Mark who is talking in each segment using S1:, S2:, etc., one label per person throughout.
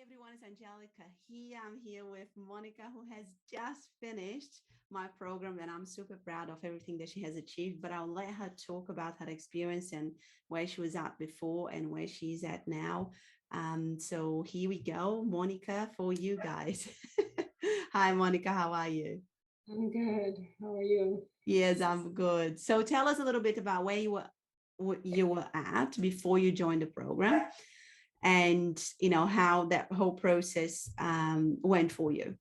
S1: everyone, it's Angelica here. I'm here with Monica, who has just finished my program, and I'm super proud of everything that she has achieved. But I'll let her talk about her experience and where she was at before and where she's at now. So here we go, Monica, for you guys. Hi, Monica, how are you?
S2: I'm good. How are you?
S1: Yes, I'm good. So tell us a little bit about where you were at before you joined the program, and how that whole process went for you.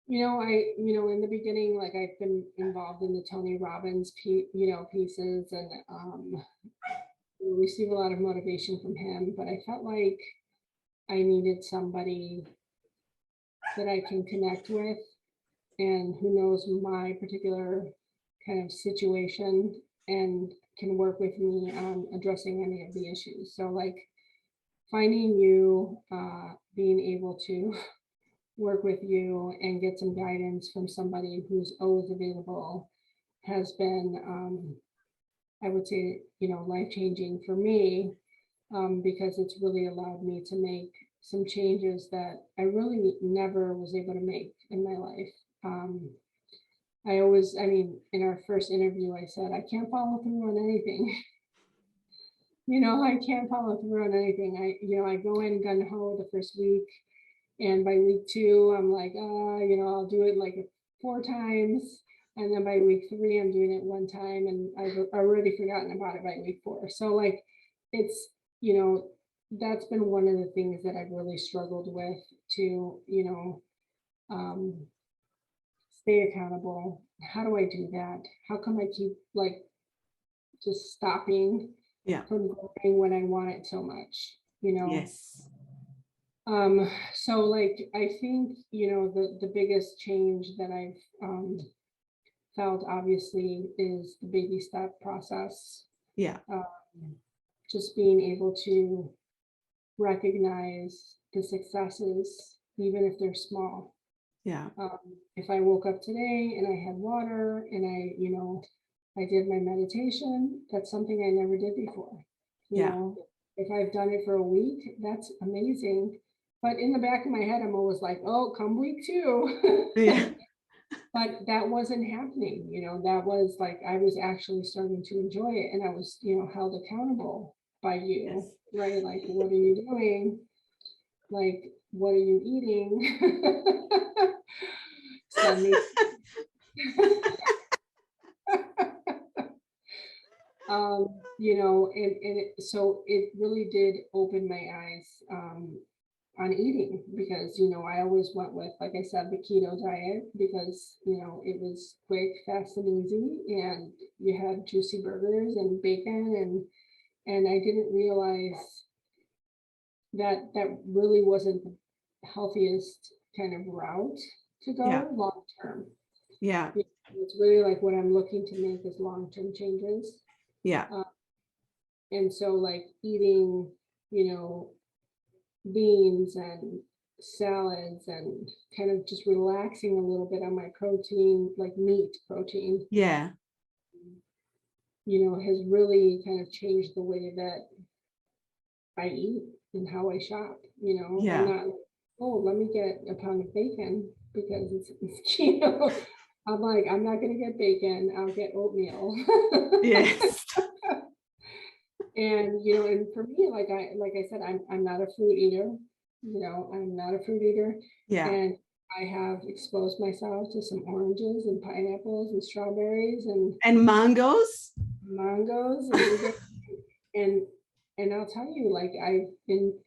S2: In the beginning, like I've been involved in the Tony Robbins, pieces, and receive a lot of motivation from him. But I felt like I needed somebody that I can connect with, and who knows my particular kind of situation and can work with me on addressing any of the issues. So like finding you, being able to work with you and get some guidance from somebody who's always available has been, I would say, life-changing for me, because it's really allowed me to make some changes that I really never was able to make in my life. In our first interview, I said, I can't follow through on anything. I can't follow through on anything. I go in gung ho the first week, and by week 2, I'm like, I'll do it like 4 times. And then by week 3, I'm doing it 1 time, and I've already forgotten about it by week 4. So like, it's, that's been one of the things that I've really struggled with to, stay accountable. How do I do that? How come I keep like just stopping from going when I want it so much,
S1: Yes.
S2: So like, I think, the biggest change that I've felt obviously is the baby step process.
S1: Yeah.
S2: Just being able to recognize the successes, even if they're small.
S1: Yeah.
S2: If I woke up today and I had water and I did my meditation, that's something I never did before. If I've done it for a week, that's amazing. But in the back of my head, I'm always like, oh, come week 2.
S1: Yeah.
S2: But that wasn't happening. That was like, I was actually starting to enjoy it, and I was, held accountable by you, yes. Right? Like, what are you doing? Like, what are you eating? So it really did open my eyes on eating, because I always went with, like I said, the keto diet, because it was quick, fast, and easy, and you had juicy burgers and bacon, and I didn't realize that really wasn't the healthiest kind of route to go long term.
S1: Yeah.
S2: It's really like what I'm looking to make is long-term changes.
S1: Yeah.
S2: And so like eating, beans and salads and kind of just relaxing a little bit on my protein, like meat protein.
S1: Yeah.
S2: Has really kind of changed the way that I eat and how I shop,
S1: Yeah.
S2: I'm not like, oh, let me get a pound of bacon because it's keto. I'm like, I'm not going to get bacon. I'll get oatmeal.
S1: Yes.
S2: And, and for me, like I said, I'm not a fruit eater. I'm not a fruit eater.
S1: Yeah.
S2: And I have exposed myself to some oranges and pineapples and strawberries
S1: and mangoes.
S2: And I'll tell you, like,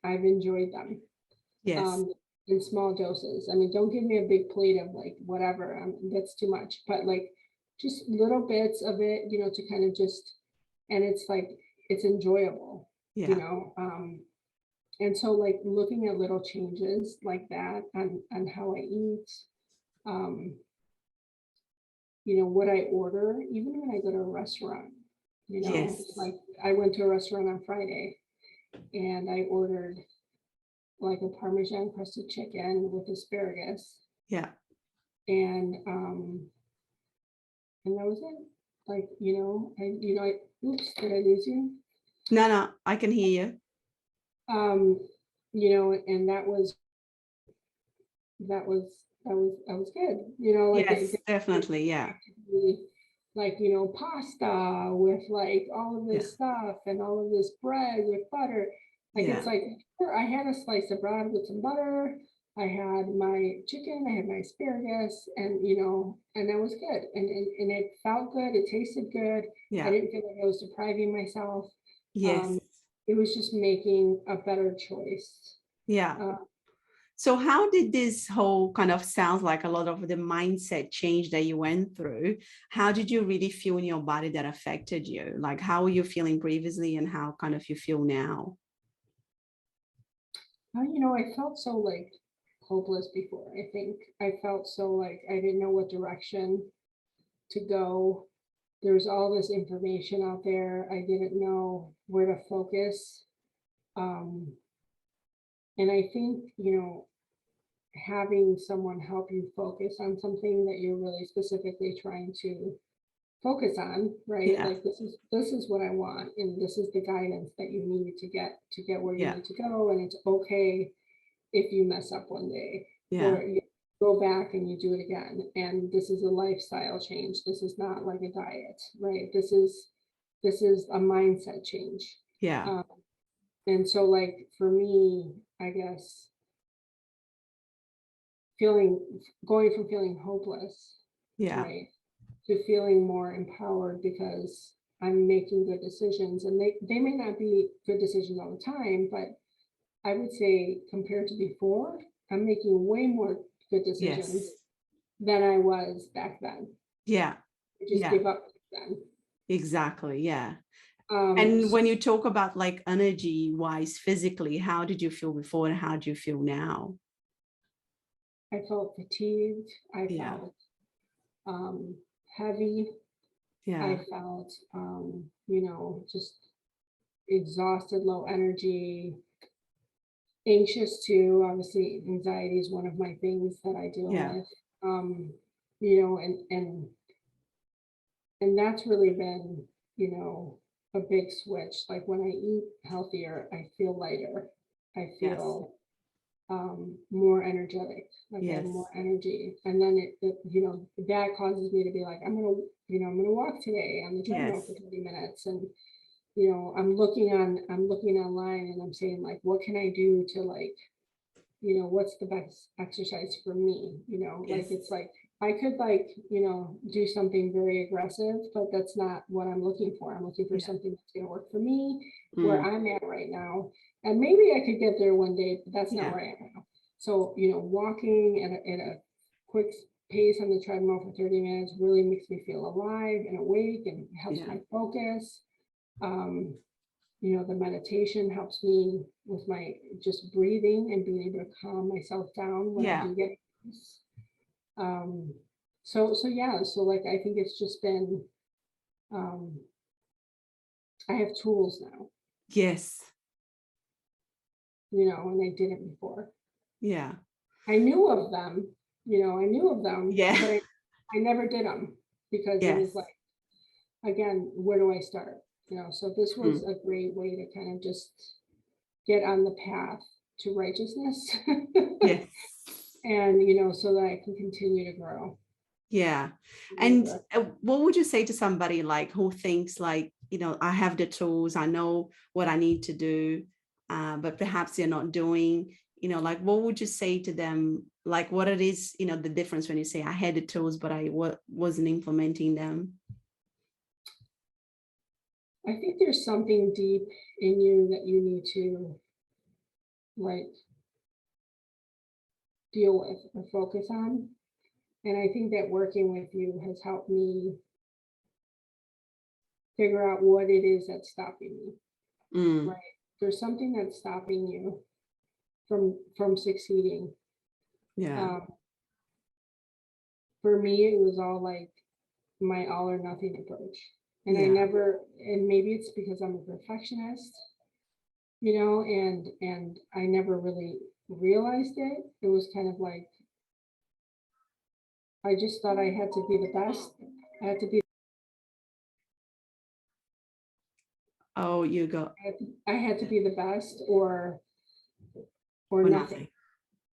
S2: I've enjoyed them.
S1: Yes.
S2: In small doses. I mean, don't give me a big plate of like whatever. That's too much. But like, just little bits of it, to kind of just, and it's like, it's enjoyable.
S1: Yeah.
S2: And so like looking at little changes like that on how I eat, what I order, even when I go to a restaurant.
S1: Yes.
S2: Like I went to a restaurant on Friday and I ordered like a Parmesan crusted chicken with asparagus.
S1: Yeah.
S2: And that was it. Like, oops, did I lose you?
S1: No, I can hear you.
S2: you know, and that was good, you know, like
S1: Yes,
S2: it
S1: definitely. Yeah.
S2: be like, you know, pasta with like all of
S1: Yeah.
S2: this stuff and all of this bread with butter. Like
S1: Yeah.
S2: it's like, sure, I had a slice of bread with some butter. I had my chicken, I had my asparagus, and you know, and that was good. And it felt good, it tasted good. I
S1: Yeah.
S2: didn't feel like I was depriving myself.
S1: Yes.
S2: It was just making a better choice.
S1: Yeah.
S2: Uh,
S1: So how did this whole kind of sounds like a lot of the mindset change that you went through? How did you really feel in your body that affected you? Like how were you feeling previously and how kind of you feel now?
S2: you know, I felt so like hopeless before. I think I felt so like I didn't know what direction to go. There's all this information out there. I didn't know where to focus. Um, and I think, you know, having someone help you focus on something that you're really specifically trying to focus on, right?
S1: Yeah.
S2: Like this is what I want, and this is the guidance that you need to get where you
S1: Yeah.
S2: need to go. And it's okay if you mess up one day,
S1: Yeah.
S2: or you go back and you do it again. And this is a lifestyle change. This is not like a diet, right? This is a mindset change.
S1: Yeah.
S2: Um, and so like for me, I guess feeling going from feeling hopeless,
S1: Yeah.
S2: right, to feeling more empowered because I'm making good decisions. And they may not be good decisions all the time, but I would say compared to before, I'm making way more good decisions
S1: Yes.
S2: than I was back then.
S1: Yeah.
S2: I just
S1: Yeah.
S2: give up then.
S1: Exactly. Yeah. And
S2: So
S1: when you talk about like energy wise, physically, how did you feel before and how do you feel now?
S2: I felt fatigued. I
S1: Yeah.
S2: felt heavy.
S1: Yeah.
S2: I felt, you know, just exhausted, low energy, anxious too. Obviously, anxiety is one of my things that I deal
S1: Yeah.
S2: with. You know, and that's really been, you know, a big switch. Like when I eat healthier, I feel lighter. I
S1: Yes.
S2: feel more energetic, like I have
S1: Yes.
S2: more energy. And then you know, that causes me to be like, I'm gonna walk today on the treadmill for
S1: Yes.
S2: 30 minutes. And, you know, I'm looking online and I'm saying like, what can I do to like, you know, what's the best exercise for me? You know, like
S1: Yes.
S2: it's like I could like, you know, do something very aggressive, but that's not what I'm looking for. I'm looking for
S1: Yeah.
S2: something that's gonna work for me where
S1: Mm.
S2: I'm at right now. And maybe I could get there one day, but that's not
S1: Yeah.
S2: where I am now. So, you know, walking at a quick pace on the treadmill for 30 minutes really makes me feel alive and awake and helps
S1: Yeah.
S2: my focus. Um, you know, the meditation helps me with my just breathing and being able to calm myself down when I
S1: Yeah.
S2: do get anxious. Um, so yeah, so like I think it's just been um, I have tools now,
S1: Yes.
S2: you know, and I didn't before.
S1: Yeah.
S2: I knew of them, you know, I knew of them,
S1: Yeah.
S2: but I never did them because it
S1: Yes.
S2: was like, again, where do I start? You know, so this was
S1: Mm.
S2: a great way to kind of just get on the path to righteousness.
S1: Yes.
S2: And you know, so that I can continue to grow.
S1: Yeah. And what would you say to somebody like who thinks like, I have the tools, I know what I need to do, but perhaps they're not doing, like what would you say to them? Like what it is, the difference when you say I had the tools, but I wasn't implementing them.
S2: I think there's something deep in you that you need to like deal with or focus on. And I think that working with you has helped me figure out what it is that's stopping me.
S1: Mm.
S2: Right. There's something that's stopping you from succeeding.
S1: Yeah.
S2: Um, for me, it was all like my all or nothing approach. And I
S1: Yeah.
S2: never, and maybe it's because I'm a perfectionist, you know, and I never really realized it. It was kind of like I just thought I had to be the best. I had to be
S1: Oh, you go.
S2: I had to be the best, or or
S1: Or
S2: nothing.
S1: nothing.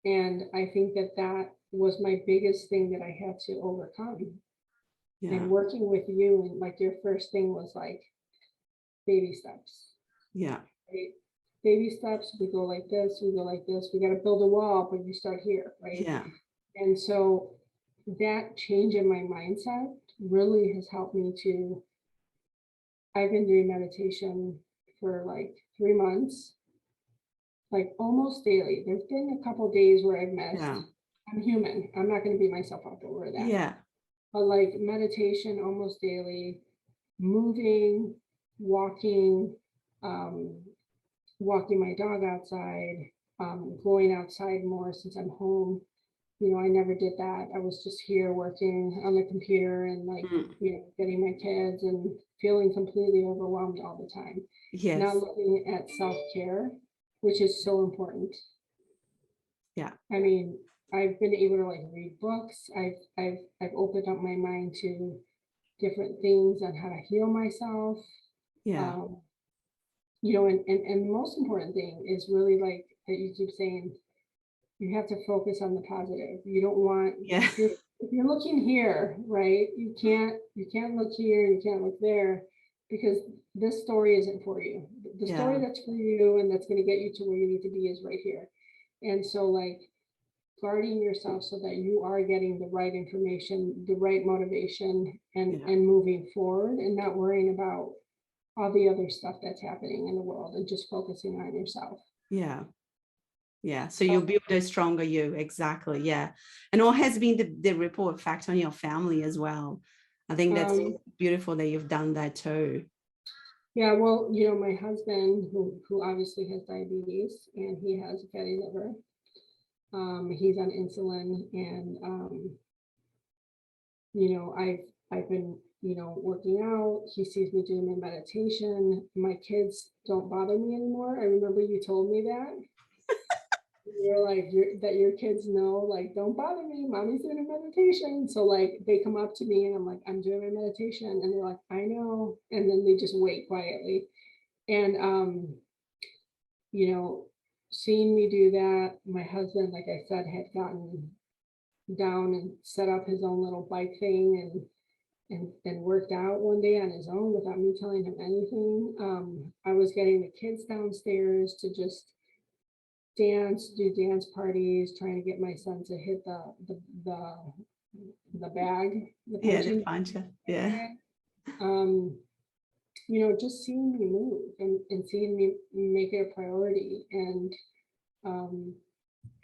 S2: And I think that that was my biggest thing that I had to overcome.
S1: Yeah.
S2: And working with you, and like your first thing was like baby steps.
S1: Yeah.
S2: Right? Baby steps, we go like this, we go like this. We got to build a wall, but you start here, right?
S1: Yeah.
S2: And so that change in my mindset really has helped me to, I've been doing meditation for like 3 months, like almost daily. There's been a couple days where I've missed.
S1: Yeah.
S2: I'm human. I'm not going to beat myself up over that.
S1: Yeah.
S2: But like meditation almost daily, moving, walking, walking my dog outside, going outside more since I'm home. You know, I never did that. I was just here working on the computer and like, you know, getting my kids and feeling completely overwhelmed all the time.
S1: Yes.
S2: Not looking at self-care, which is so important.
S1: Yeah.
S2: I mean, I've been able to like read books. I've opened up my mind to different things on how to heal myself.
S1: Yeah.
S2: You know, and the most important thing is really like that you keep saying, you have to focus on the positive. You don't want,
S1: Yeah.
S2: if you're looking here, right, you can't look here, you can't look there, because this story isn't for you. The story
S1: Yeah.
S2: that's for you and that's going to get you to where you need to be is right here. And so like guarding yourself so that you are getting the right information, the right motivation, and
S1: Yeah.
S2: moving forward and not worrying about all the other stuff that's happening in the world and just focusing on yourself.
S1: Yeah. Yeah. So you build a stronger you. Exactly. Yeah. And what has been the ripple effect on your family as well? I think that's beautiful that you've done that too.
S2: Yeah, well, you know, my husband, who obviously has diabetes and he has a fatty liver, he's on insulin, and you know, I've been, you know, working out. He sees me doing my meditation. My kids don't bother me anymore. I remember you told me that. You're like, that your kids know, like, don't bother me, mommy's doing a meditation. So like they come up to me and I'm like, I'm doing my meditation, and they're like, I know. And then they just wait quietly. And you know, seeing me do that, my husband, like I said, had gotten down and set up his own little bike thing and worked out one day on his own without me telling him anything. I was getting the kids downstairs to just dance, do dance parties, trying to get my son to hit the bag, the punching.
S1: Puncher. Yeah.
S2: You know, just seeing me move and seeing me make it a priority, and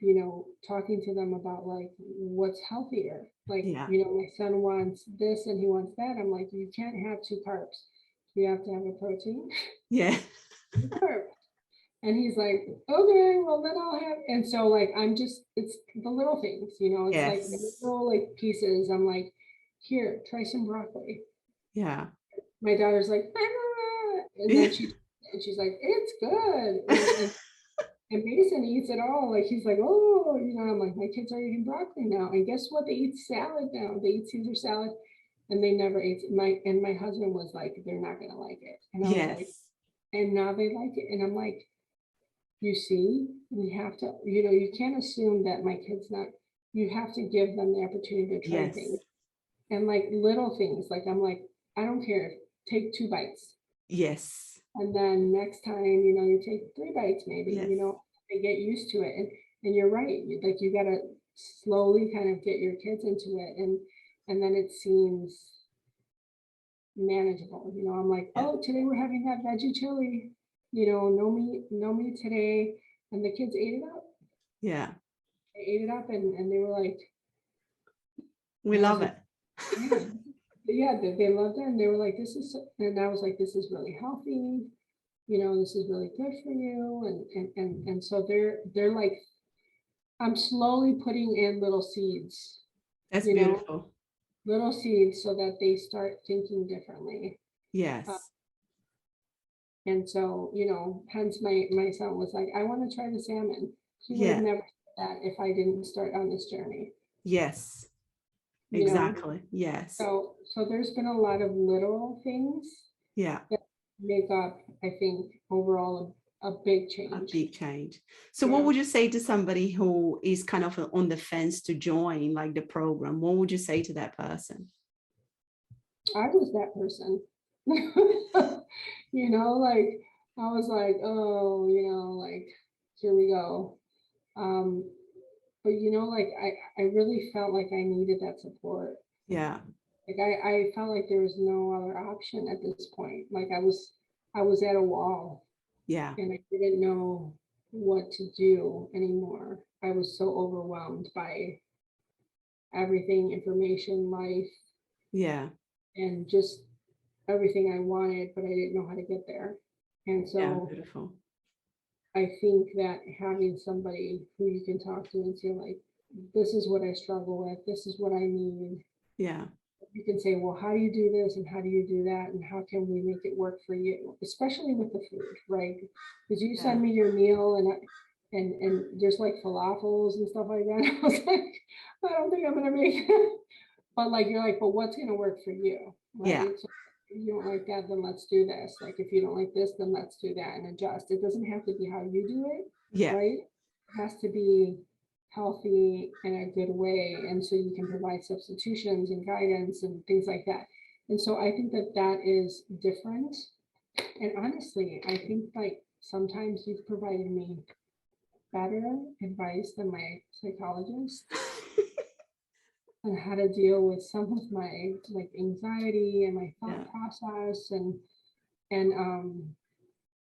S2: you know, talking to them about like what's healthier. Like, you know, my son wants this and he wants that. I'm like, you can't have 2 carbs. You have to have a protein.
S1: Yeah.
S2: Carb. And he's like, okay, well then I'll have, and so like, I'm just, it's the little things, you know, it's like little like pieces. I'm like, here, try some broccoli.
S1: Yeah.
S2: My daughter's like, ah, and then she's like, it's good. And Mason eats it all. Like he's like, oh, you know, I'm like, my kids are eating broccoli now. And guess what? They eat salad now. They eat Caesar salad, and they never ate my husband was like, they're not gonna like it. And I was like, and now they like it. And I'm like, you see, we have to, you know, you can't assume that my kid's not, you have to give them the opportunity to try things. And like little things, like I'm like, I don't care, take 2 bites.
S1: Yes.
S2: And then next time, you know, you take 3 bites, maybe, you know, they get used to it. And you're right, like you got to slowly kind of get your kids into it. And then it seems manageable. You know, I'm like, oh, today we're having that veggie chili, you know, no meat today. And the kids ate it up.
S1: Yeah.
S2: They ate it up, and they were like,
S1: we love it.
S2: Yeah, they loved it. And they were like, this is, and I was like, this is really healthy. You know, this is really good for you. And so they're like, I'm slowly putting in little seeds.
S1: That's beautiful.
S2: Little seeds so that they start thinking differently.
S1: Yes.
S2: And so, you know, hence my son was like, I want to try the salmon. He would have never said that if I didn't start on this journey.
S1: Yes. Exactly. Yes.
S2: So there's been a lot of little things.
S1: Yeah.
S2: That make up, I think, overall a big
S1: A
S2: change.
S1: big change. So
S2: Yeah.
S1: what would you say to somebody who is kind of on the fence to join like the program? What would you say to that person?
S2: I was that person. You know, like I was like, oh, you know, like here we go. But you know, like I really felt like I needed that support.
S1: Yeah.
S2: Like I felt like there was no other option at this point. Like I was at a wall
S1: Yeah.
S2: and I didn't know what to do anymore. I was so overwhelmed by everything, information, life,
S1: Yeah.
S2: and just everything I wanted, but I didn't know how to get there. And
S1: Yeah.
S2: so
S1: Beautiful.
S2: I think that having somebody who you can talk to and say, like, this is what I struggle with, this is what I need.
S1: Yeah.
S2: You can say, well, how do you do this and how do you do that? And how can we make it work for you? Especially with the food, right? Because you send me your meal and there's like falafels and stuff like that. I was like, I don't think I'm gonna make it. But like you're like, but what's gonna work for you? Right.
S1: Yeah.
S2: So if you don't like that, then let's do this. Like if you don't like this, then let's do that and adjust. It doesn't have to be how you do it,
S1: Yeah.
S2: right? It has to be healthy in a good way. And so you can provide substitutions and guidance and things like that. And so I think that that is different. And honestly, I think like sometimes you've provided me better advice than my psychologist on how to deal with some of my like anxiety and my thought process and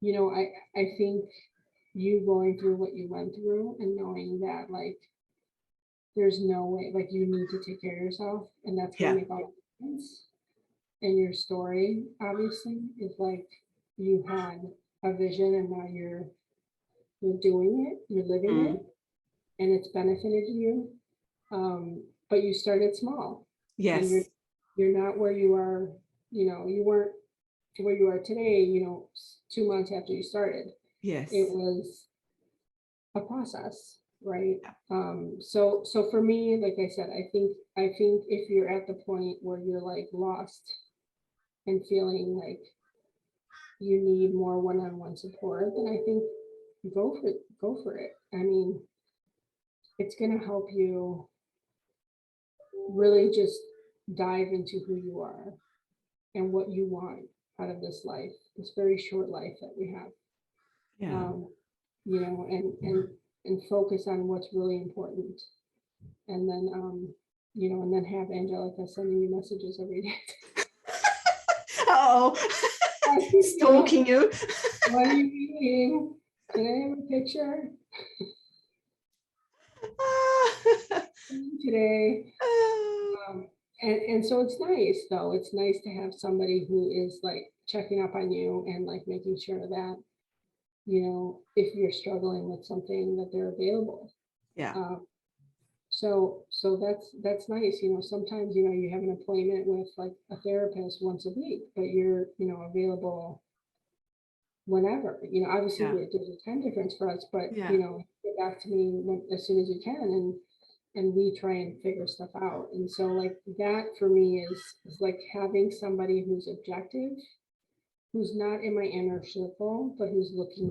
S2: you know, I think you going through what you went through and knowing that like there's no way, like you need to take care of yourself, and that's gonna make all the difference. And your story obviously is like you had a vision and now you're doing it, you're living it, and it's benefited you. But you started small. And
S1: Yes.
S2: you're not where you are, you know, you weren't where you are today, you know, 2 months after you started.
S1: Yes.
S2: It was a process, right? So for me, like I said, I think if you're at the point where you're like lost and feeling like you need more one-on-one support, then I think go for it. I mean, it's gonna help you really just dive into who you are and what you want out of this life, this very short life that we have.
S1: Yeah.
S2: You know, and focus on what's really important. And then you know, and then have Angelica sending you messages every day.
S1: Oh, stalking you.
S2: What are you eating? Can I have a picture today? And so it's nice though. It's nice to have somebody who is like checking up on you and like making sure that, you know, if you're struggling with something that they're available.
S1: Yeah.
S2: So that's nice. You know, sometimes, you know, you have an appointment with like a therapist once a week, but you're, you know, available whenever. You know, obviously there's a time difference for us, but you know, get back to me as soon as you can, and we try and figure stuff out. And so like that for me is like having somebody who's objective, who's not in my inner circle, but who's looking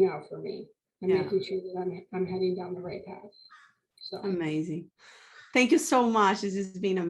S2: out for me and making sure that I'm heading down the right path. So
S1: amazing. Thank you so much. This has been